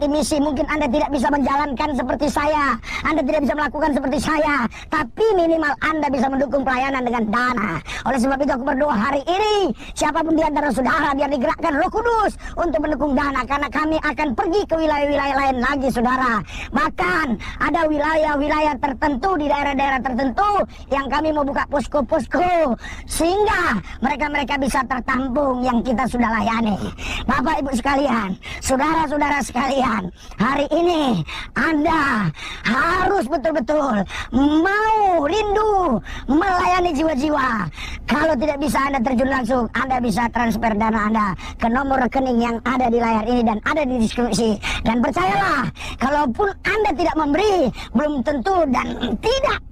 Misi mungkin Anda tidak bisa menjalankan seperti saya, Anda tidak bisa melakukan seperti saya, tapi minimal Anda bisa mendukung pelayanan dengan dana. Oleh sebab itu aku berdoa hari ini, siapapun di antara saudara biar digerakkan Roh Kudus untuk mendukung dana, karena kami akan pergi ke wilayah-wilayah lain lagi saudara. Bahkan ada wilayah-wilayah tertentu di daerah-daerah tertentu yang kami mau buka posko-posko sehingga mereka-mereka bisa tertampung yang kita sudah layani. Bapak Ibu sekalian, saudara-saudara sekalian, hari ini Anda harus betul-betul mau rindu melayani jiwa-jiwa. Kalau tidak bisa Anda terjun langsung, Anda bisa transfer dana Anda ke nomor rekening yang ada di layar ini dan ada di deskripsi. Dan percayalah, kalaupun Anda tidak memberi, belum tentu dan tidak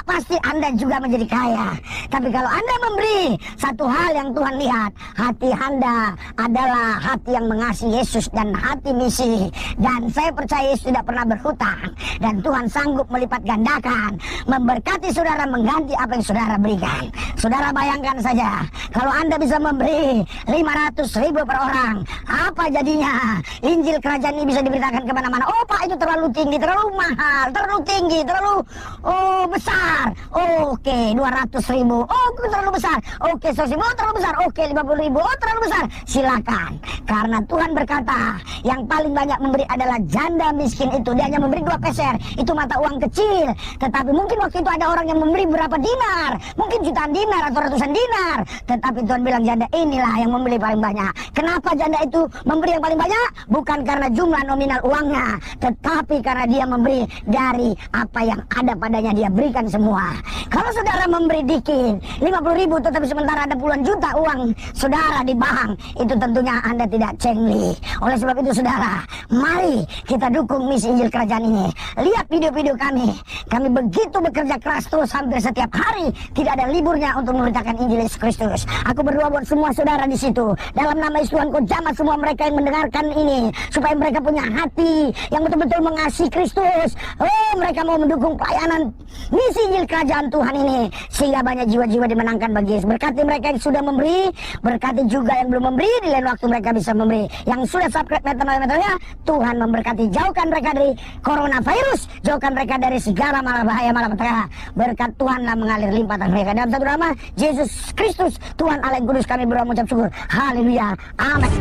pasti Anda juga menjadi kaya. Tapi kalau Anda memberi, satu hal yang Tuhan lihat, hati Anda adalah hati yang mengasihi Yesus dan hati misi. Dan saya percaya Yesus tidak pernah berhutang, dan Tuhan sanggup melipat gandakan, memberkati saudara, mengganti apa yang saudara berikan. Saudara bayangkan saja, kalau Anda bisa memberi 500.000 per orang, apa jadinya? Injil kerajaan ini bisa diberitakan kemana-mana. Oh Pak, itu terlalu tinggi, terlalu mahal, terlalu tinggi, terlalu besar. Oke, 200.000. Oh, terlalu besar. Oke, 100.000. Oh, terlalu besar. Oke, 50.000. Oh, terlalu besar. Silakan. Karena Tuhan berkata, yang paling banyak memberi adalah janda miskin itu. Dia hanya memberi 2 peser. Itu mata uang kecil. Tetapi mungkin waktu itu ada orang yang memberi berapa dinar. Mungkin jutaan dinar atau ratusan dinar. Tetapi Tuhan bilang, janda inilah yang memberi paling banyak. Kenapa janda itu memberi yang paling banyak? Bukan karena jumlah nominal uangnya, tetapi karena dia memberi dari apa yang ada padanya, dia berikan semua. Kalau saudara memberi dikit, 50.000, tetapi sementara ada puluhan juta uang saudara di bank, itu tentunya Anda tidak cengli. Oleh sebab itu saudara, mari kita dukung misi Injil Kerajaan ini. Lihat video-video kami begitu bekerja keras terus hampir setiap hari, tidak ada liburnya untuk memberitakan Injil Yesus Kristus. Aku berdoa buat semua saudara di situ, dalam nama Yesus Tuhan, Kau jamah semua mereka yang mendengarkan ini, supaya mereka punya hati yang betul-betul mengasihi Kristus. Mereka mau mendukung pelayanan misi Injil Kerajaan Tuhan ini, sehingga banyak jiwa-jiwa dimenangkan bagi Yesus. Berkati mereka yang sudah memberi, berkati juga yang belum memberi, di lain waktu mereka bisa memberi. Yang sudah subscribe meter-meternya, Tuhan memberkati. Jauhkan mereka dari coronavirus, jauhkan mereka dari segala bahaya malapetaka. Berkat Tuhanlah mengalir limpatan mereka. Dalam satu nama Yesus Kristus, Tuhan Allah yang kudus, kami berdoa mengucap syukur. Haleluya. Amin.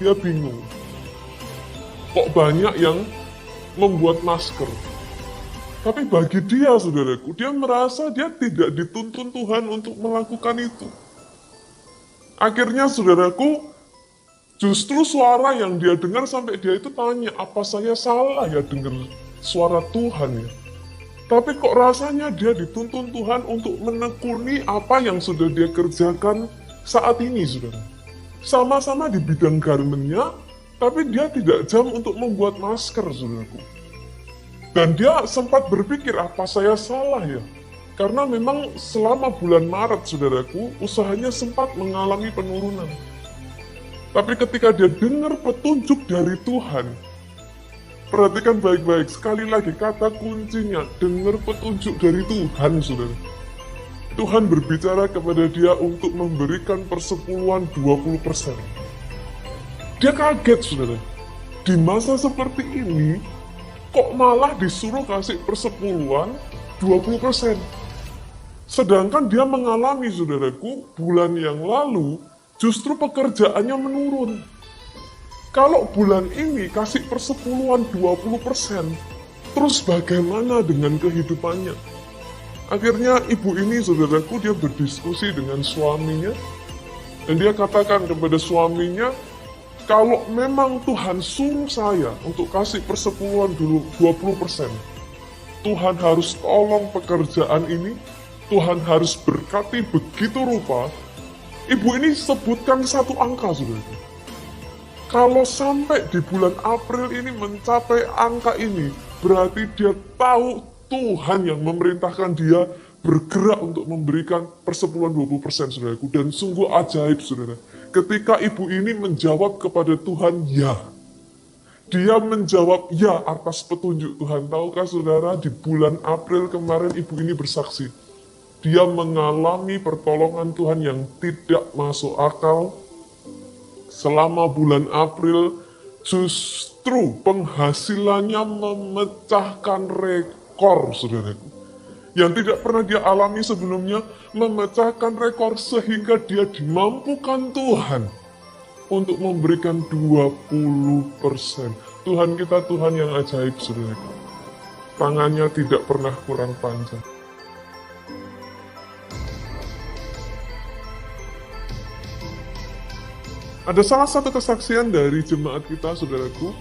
dia bingung. Kok banyak yang membuat masker? Tapi bagi dia, saudaraku, dia merasa dia tidak dituntun Tuhan untuk melakukan itu. Akhirnya, saudaraku, justru suara yang dia dengar sampai dia itu tanya, apa saya salah ya dengar suara Tuhan ya? Tapi kok rasanya dia dituntun Tuhan untuk menekuni apa yang sudah dia kerjakan saat ini, saudara. Sama-sama di bidang garmennya, tapi dia tidak jam untuk membuat masker, saudaraku. Dan dia sempat berpikir, apa saya salah ya? Karena memang selama bulan Maret, saudaraku, usahanya sempat mengalami penurunan. Tapi ketika dia dengar petunjuk dari Tuhan, perhatikan baik-baik, sekali lagi kata kuncinya, dengar petunjuk dari Tuhan, saudara. Tuhan berbicara kepada dia untuk memberikan persepuluhan 20%. Dia kaget, saudara. Di masa seperti ini, kok malah disuruh kasih persepuluhan 20%. Sedangkan dia mengalami, saudaraku, bulan yang lalu justru pekerjaannya menurun. Kalau bulan ini kasih persepuluhan 20%, terus bagaimana dengan kehidupannya? Akhirnya ibu ini, saudaraku, dia berdiskusi dengan suaminya, dan dia katakan kepada suaminya, kalau memang Tuhan suruh saya untuk kasih persepuluhan dulu 20%, Tuhan harus tolong pekerjaan ini, Tuhan harus berkati begitu rupa. Ibu ini sebutkan satu angka, saudara. Kalau sampai di bulan April ini mencapai angka ini, berarti dia tahu Tuhan yang memerintahkan dia bergerak untuk memberikan persepuluhan 20%, saudaraku. Dan sungguh ajaib, saudara. Ketika ibu ini menjawab kepada Tuhan, ya. Dia menjawab ya atas petunjuk Tuhan. Tahukah saudara, di bulan April kemarin ibu ini bersaksi. Dia mengalami pertolongan Tuhan yang tidak masuk akal. Selama bulan April, justru penghasilannya memecahkan rekor, saudaraku. Yang tidak pernah dia alami sebelumnya, memecahkan rekor sehingga dia dimampukan Tuhan untuk memberikan 20%. Tuhan kita Tuhan yang ajaib, saudaraku. Tangannya tidak pernah kurang panjang. Ada salah satu kesaksian dari jemaat kita, saudaraku,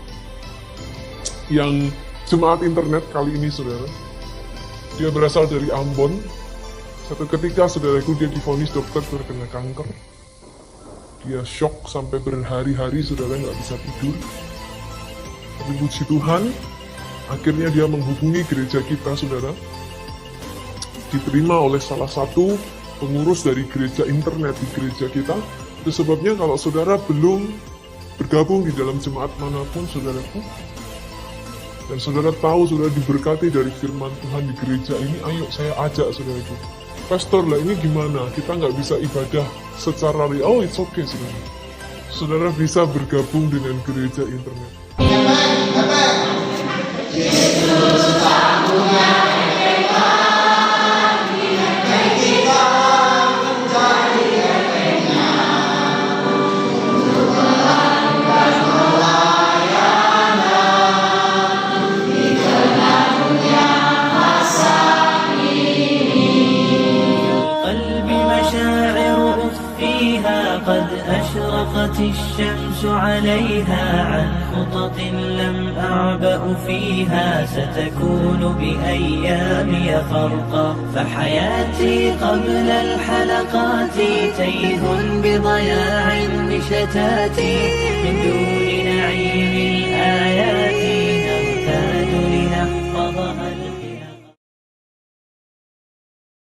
yang jemaat internet kali ini, saudara. Dia berasal dari Ambon. Satu ketika, saudaraku, dia divonis dokter terkena kanker. Dia shock sampai berhari-hari, saudara, nggak bisa tidur. Tapi puji Tuhan, akhirnya dia menghubungi gereja kita, saudara. Diterima oleh salah satu pengurus dari gereja internet di gereja kita. Itu sebabnya kalau saudara belum bergabung di dalam jemaat manapun, saudaraku, dan saudara tahu saudara diberkati dari firman Tuhan di gereja ini, ayo saya ajak saudaraku. Pastor lah ini gimana? Kita nggak bisa ibadah secara real. Oh, it's okay, saudara. Saudara bisa bergabung dengan gereja internet. قد أشرقت الشمس عليها عن خطط لم أعبأ فيها ستكون بأيامي خرقا فحياتي قبل الحلقات تيه بضياع بشتاتي من دون نعيم الآيات